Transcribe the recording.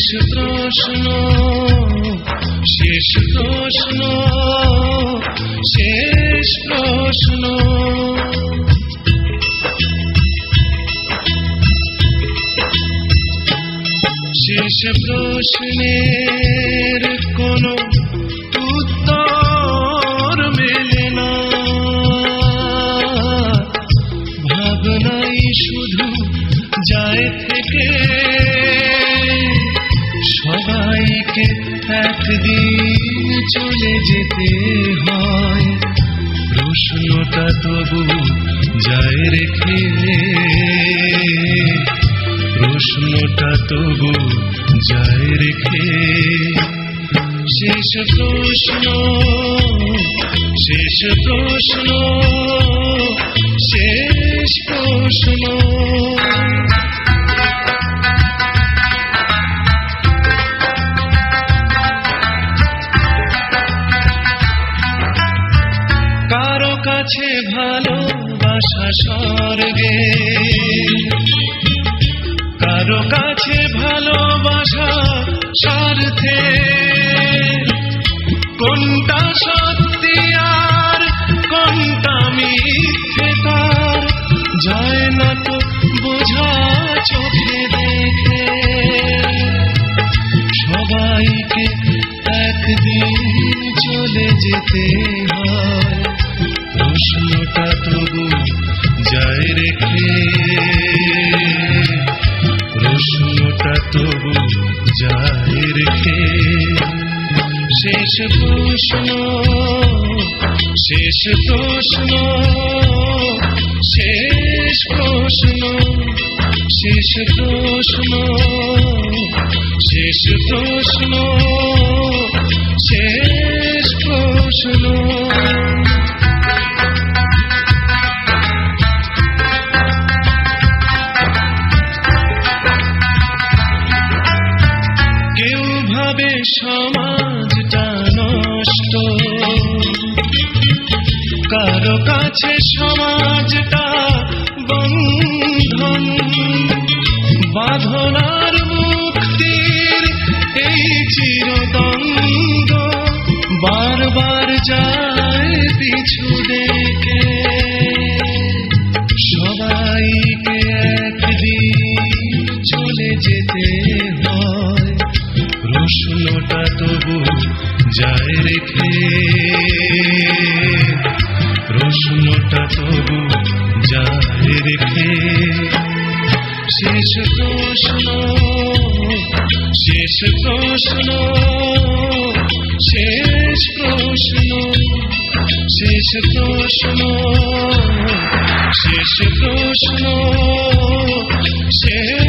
শেষ প্রশ্ন, শেষ প্রশ্ন, শেষ প্রশ্ন। শেষ প্রশ্নের কোনো উত্তর মেলে না, ভাবনাই শুধু যায় থেকে। সবাইকে একদিন চলে যেতে হয়, প্রশ্নটা তবু যায় রেখে, প্রশ্নটা তবু যায় রেখে। শেষ প্রশ্ন, শেষ প্রশ্ন, শেষ প্রশ্ন। কারো কাছে ভালোবাসা স্বর্গে, কারো কাছে ভালোবাসা স্বার্থে। কোনটা সত্যি আর কোনটা মিথ্যে তার যায় না তো বোঝা চোখে দেখে। সবাইকে একদিন চলে যেতে হয়, প্রশ্নটা তবু যায় রেখে, প্রশ্নটা তবু যায় রেখে। শেষ প্রশ্ন, শেষ প্রশ্ন, শেষ প্রশ্ন, শেষ প্রশ্ন, শেষ প্রশ্ন, শেষ প্রশ্ন। কেউ ভাবে সমাজটা নষ্ট, কারো কাছে সমাজটা বন্ধন। বাঁধনার মুক্তির এই চিরদ্বন্দ্ব বারবার যায় পিছু দেখে। সবাইকে একদিন চলে যেতে হয়, প্রশ্নটা তবু যায় রেখে, প্রশ্নটা তবু যায় রেখে। শেষ প্রশ্ন, শেষ প্রশ্ন, শেষ প্রশ্ন, শেষ প্রশ্ন, শেষ প্রশ্ন, শেষ